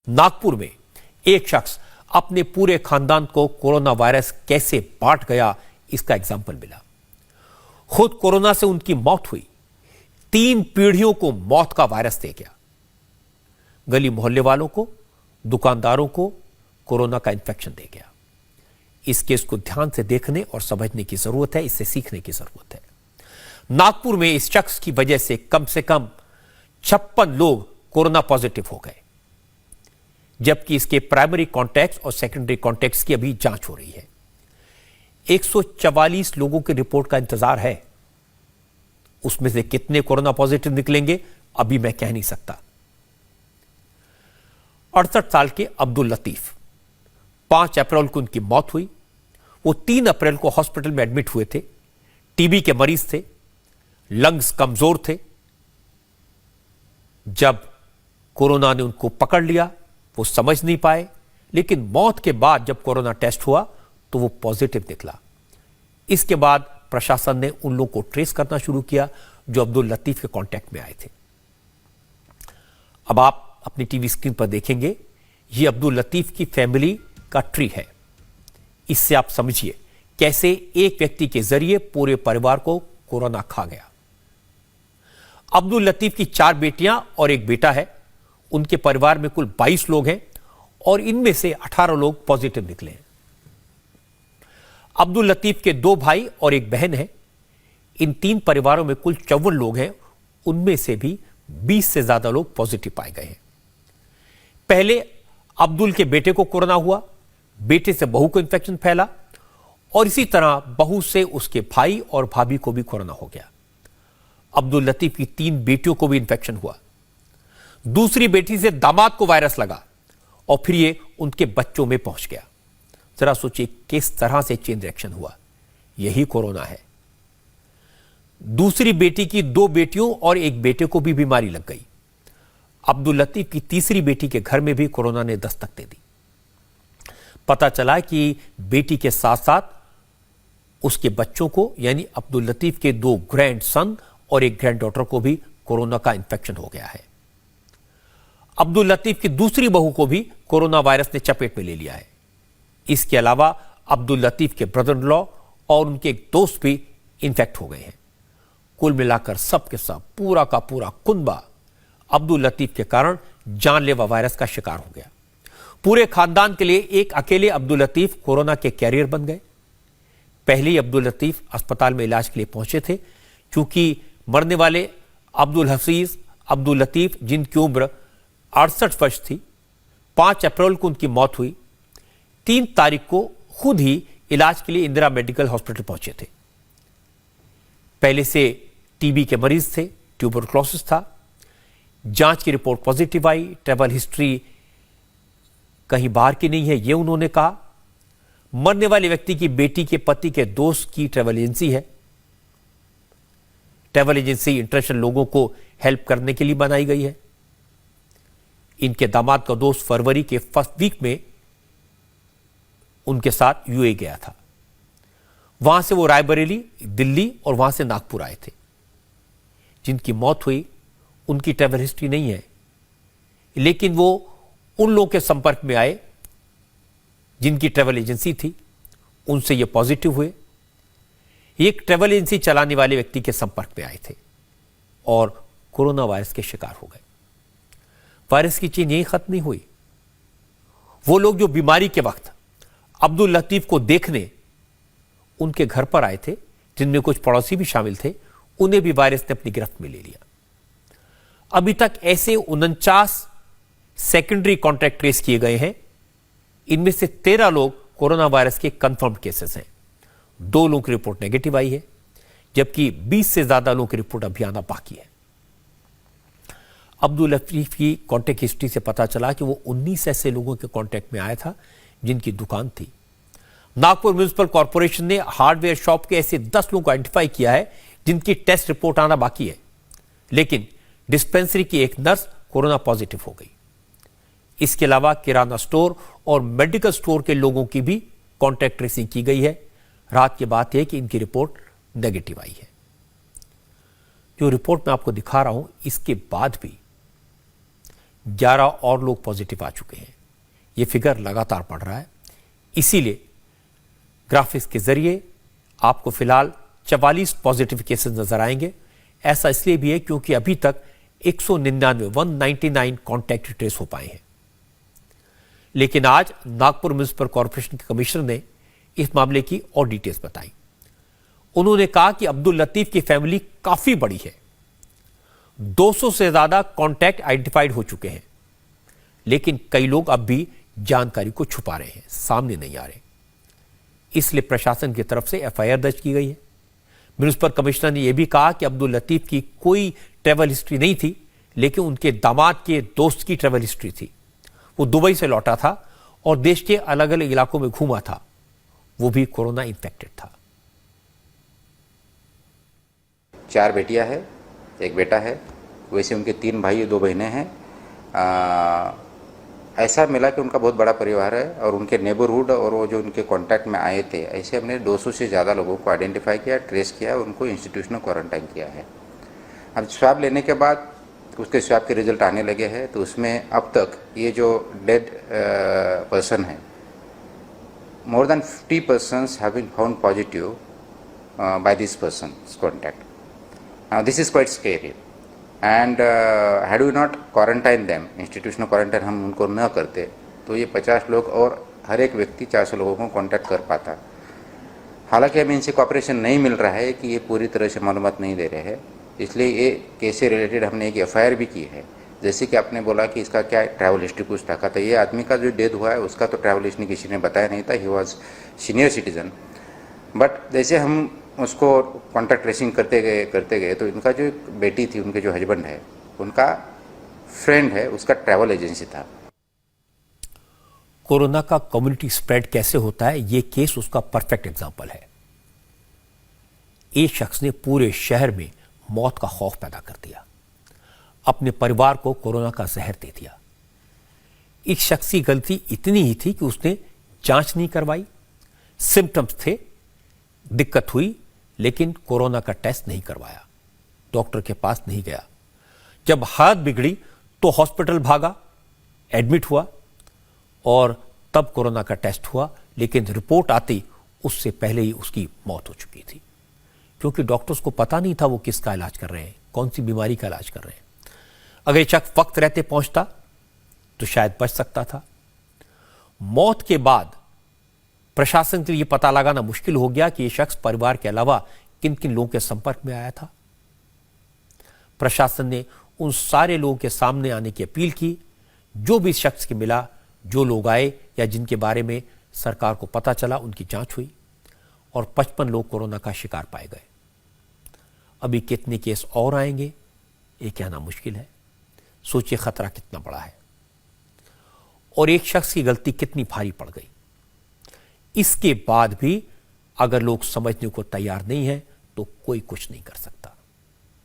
नागपुर में एक शख्स अपने पूरे खानदान को कोरोना वायरस कैसे बांट गया, इसका एग्जाम्पल मिला। खुद कोरोना से उनकी मौत हुई, 3 पीढ़ियों को मौत का वायरस दे गया। गली मोहल्ले वालों को, दुकानदारों को कोरोना का इंफेक्शन दे गया। इस केस को ध्यान से देखने और समझने की जरूरत है, इससे सीखने की जरूरत है। नागपुर में इस शख्स की वजह से कम 56 लोग कोरोना पॉजिटिव हो गए, जबकि इसके प्राइमरी कॉन्टैक्ट्स और सेकेंडरी कॉन्टैक्ट्स की अभी जांच हो रही है। 144 लोगों की रिपोर्ट का इंतजार है। उसमें से कितने कोरोना पॉजिटिव निकलेंगे अभी मैं कह नहीं सकता। 68 साल के अब्दुल लतीफ, 5 अप्रैल को उनकी मौत हुई। वो 3 अप्रैल को हॉस्पिटल में एडमिट हुए थे। टीबी के मरीज थे, लंग्स कमजोर थे। जब कोरोना ने उनको पकड़ लिया वो समझ नहीं पाए, लेकिन मौत के बाद जब कोरोना टेस्ट हुआ तो वो पॉजिटिव निकला। इसके बाद प्रशासन ने उन लोगों को ट्रेस करना शुरू किया जो अब्दुल लतीफ के कांटेक्ट में आए थे। अब आप अपनी टीवी स्क्रीन पर देखेंगे, ये अब्दुल लतीफ की फैमिली का ट्री है। इससे आप समझिए कैसे एक व्यक्ति के जरिए पूरे परिवार को कोरोना खा गया। अब्दुल लतीफ की 4 बेटियां और 1 बेटा है। उनके परिवार में कुल 22 लोग हैं और इनमें से 18 लोग पॉजिटिव निकले हैं। अब्दुल लतीफ के 2 भाई और 1 बहन है। इन 3 परिवारों में कुल 54 लोग हैं। उनमें से भी 20 से ज्यादा लोग पॉजिटिव पाए गए हैं। पहले अब्दुल के बेटे को कोरोना हुआ, बेटे से बहू को इंफेक्शन फैला और इसी तरह बहू से उसके भाई और भाभी को भी कोरोना हो गया। अब्दुल लतीफ की 3 बेटियों को भी इंफेक्शन हुआ। दूसरी बेटी से दामाद को वायरस लगा और फिर ये उनके बच्चों में पहुंच गया। जरा सोचिए किस तरह से चेन रिएक्शन हुआ। यही कोरोना है। दूसरी बेटी की 2 बेटियों और 1 बेटे को भी बीमारी लग गई। अब्दुल लतीफ की तीसरी बेटी के घर में भी कोरोना ने दस्तक दे दी। पता चला कि बेटी के साथ साथ उसके बच्चों को यानी अब्दुल लतीफ के 2 ग्रैंड सन और 1 ग्रैंड डॉटर को भी कोरोना का इंफेक्शन हो गया है। अब्दुल लतीफ की दूसरी बहू को भी कोरोना वायरस ने चपेट में ले लिया है। इसके अलावा अब्दुल लतीफ के ब्रदर इन लॉ और उनके एक दोस्त भी इंफेक्ट हो गए हैं। कुल मिलाकर सब के सब पूरा का पूरा कुनबा अब्दुल लतीफ के कारण जानलेवा वायरस का शिकार हो गया। पूरे खानदान के लिए एक अकेले अब्दुल लतीफ कोरोना के कैरियर बन गए। पहले ही अब्दुल लतीफ अस्पताल में इलाज के लिए पहुंचे थे, क्योंकि मरने वाले अब्दुल हफीज अब्दुल लतीफ, जिनकी उम्र 68 वर्ष थी, 5 अप्रैल को उनकी मौत हुई। 3 तारीख को खुद ही इलाज के लिए इंदिरा मेडिकल हॉस्पिटल पहुंचे थे। पहले से टीबी के मरीज थे, ट्यूबरक्लोसिस था। जांच की रिपोर्ट पॉजिटिव आई। ट्रैवल हिस्ट्री कहीं बाहर की नहीं है, यह उन्होंने कहा। मरने वाले व्यक्ति की बेटी के पति के दोस्त की ट्रैवल एजेंसी है। ट्रैवल एजेंसी इंटरनेशनल लोगों को हेल्प करने के लिए बनाई गई है। इनके दामाद का दोस्त फरवरी के फर्स्ट वीक में उनके साथ यूए गया था। वहां से वो रायबरेली, दिल्ली और वहां से नागपुर आए थे। जिनकी मौत हुई उनकी ट्रैवल हिस्ट्री नहीं है, लेकिन वो उन लोगों के संपर्क में आए जिनकी ट्रैवल एजेंसी थी। उनसे ये पॉजिटिव हुए। एक ट्रैवल एजेंसी चलाने वाले व्यक्ति के संपर्क में आए थे और कोरोना वायरस के शिकार हो गए। वायरस की चेन यही खत्म नहीं हुई। वो लोग जो बीमारी के वक्त अब्दुल लतीफ को देखने उनके घर पर आए थे, जिनमें कुछ पड़ोसी भी शामिल थे, उन्हें भी वायरस ने अपनी गिरफ्त में ले लिया। अभी तक ऐसे 49 सेकेंडरी कॉन्टैक्ट ट्रेस किए गए हैं। इनमें से 13 लोग कोरोना वायरस के कंफर्म्ड केसेस हैं। 2 लोगों की रिपोर्ट नेगेटिव आई है, जबकि 20 से ज्यादा लोगों की रिपोर्ट अभी आना बाकी है। अब्दुल लतीफ की कॉन्टैक्ट हिस्ट्री से पता चला कि वो 19 ऐसे लोगों के कॉन्टैक्ट में आया था जिनकी दुकान थी। नागपुर म्युनिसिपल कॉर्पोरेशन ने हार्डवेयर शॉप के ऐसे 10 लोगों को आइडेंटिफाई किया है जिनकी टेस्ट रिपोर्ट आना बाकी है, लेकिन डिस्पेंसरी की एक नर्स कोरोना पॉजिटिव हो गई। इसके अलावा किराना स्टोर और मेडिकल स्टोर के लोगों की भी कॉन्टैक्ट ट्रेसिंग की गई है। रात की बात है कि इनकी रिपोर्ट नेगेटिव आई है। जो रिपोर्ट मैं आपको दिखा रहा हूं, इसके बाद भी 11 और लोग पॉजिटिव आ चुके हैं। ये फिगर लगातार बढ़ रहा है। इसीलिए ग्राफिक्स के जरिए आपको फिलहाल 44 पॉजिटिव केसेस नजर आएंगे। ऐसा इसलिए भी है क्योंकि अभी तक 199 कॉन्टैक्ट ट्रेस हो पाए हैं। लेकिन आज नागपुर म्युनिसिपल कॉर्पोरेशन के कमिश्नर ने इस मामले की और डिटेल्स बताई। उन्होंने कहा कि अब्दुल लतीफ की फैमिली काफी बड़ी है, 200 से ज्यादा कॉन्टैक्ट आइडेंटिफाइड हो चुके हैं, लेकिन कई लोग अब भी जानकारी को छुपा रहे हैं, सामने नहीं आ रहे। इसलिए प्रशासन की तरफ से एफआईआर दर्ज की गई है। म्युनिसिपल कमिश्नर ने यह भी कहा कि अब्दुल लतीफ की कोई ट्रैवल हिस्ट्री नहीं थी, लेकिन उनके दामाद के दोस्त की ट्रैवल हिस्ट्री थी। वो दुबई से लौटा था और देश के अलग अलग इलाकों में घूमा था। वो भी कोरोना इन्फेक्टेड था। 4 बेटियां हैं, 1 बेटा है। वैसे उनके 3 भाई और 2 बहनें हैं। ऐसा मिला कि उनका बहुत बड़ा परिवार है और उनके नेबरहुड और वो जो उनके कांटेक्ट में आए थे, ऐसे हमने 200 से ज़्यादा लोगों को आइडेंटिफाई किया, ट्रेस किया, उनको इंस्टीट्यूशनल क्वारंटाइन किया है। अब स्वैब लेने के बाद उसके स्वैब के रिजल्ट आने लगे हैं, तो उसमें अब तक ये जो डेड पर्सन है, more than 50 persons have been found positive by this person's contact. Now this is quite scary, and had we not quarantine them, institutional quarantine हम उनको न करते, तो ये 50 लोग और हर एक व्यक्ति 400 लोगों को कांटेक्ट कर पाता। हालांकि हमें इनसे कॉपरेशन नहीं मिल रहा है कि ये पूरी तरह से मालूमात नहीं दे रहे हैं, इसलिए ये केस से रिलेटेड हमने एक एफआईआर भी की है। जैसे कि आपने बोला कि इसका क्या ट्रैवल हिस्ट्री कुछ था, तो ये आदमी का जो डेथ हुआ है उसका तो ट्रैवल हिस्ट्री किसी ने बताया नहीं था। He was senior citizen, but जैसे हम उसको कॉन्टैक्ट ट्रेसिंग करते गए तो इनका जो बेटी थी, उनके जो हस्बैंड है, उनका फ्रेंड है, उसका ट्रैवल एजेंसी था। कोरोना का कम्युनिटी स्प्रेड कैसे होता है, यह केस उसका परफेक्ट एग्जाम्पल है। एक शख्स ने पूरे शहर में मौत का खौफ पैदा कर दिया, अपने परिवार को कोरोना का जहर दे दिया। इस शख्स की गलती इतनी ही थी कि उसने जांच नहीं करवाई। सिम्टम्स थे, दिक्कत हुई, लेकिन कोरोना का टेस्ट नहीं करवाया, डॉक्टर के पास नहीं गया। जब हालत बिगड़ी तो हॉस्पिटल भागा, एडमिट हुआ और तब कोरोना का टेस्ट हुआ, लेकिन रिपोर्ट आती उससे पहले ही उसकी मौत हो चुकी थी, क्योंकि डॉक्टर्स को पता नहीं था वो किसका इलाज कर रहे हैं, कौन सी बीमारी का इलाज कर रहे हैं। अगर ये शख्स वक्त रहते पहुंचता तो शायद बच सकता था। मौत के बाद प्रशासन के लिए पता लगाना मुश्किल हो गया कि यह शख्स परिवार के अलावा किन किन लोगों के संपर्क में आया था। प्रशासन ने उन सारे लोगों के सामने आने की अपील की जो भी शख्स के मिला, जो लोग आए या जिनके बारे में सरकार को पता चला, उनकी जांच हुई और 55 लोग कोरोना का शिकार पाए गए। अभी कितने केस और आएंगे ये कहना मुश्किल है। सोचिए खतरा कितना बड़ा है और एक शख्स की गलती कितनी भारी पड़ गई। इसके बाद भी अगर लोग समझने को तैयार नहीं है तो कोई कुछ नहीं कर सकता।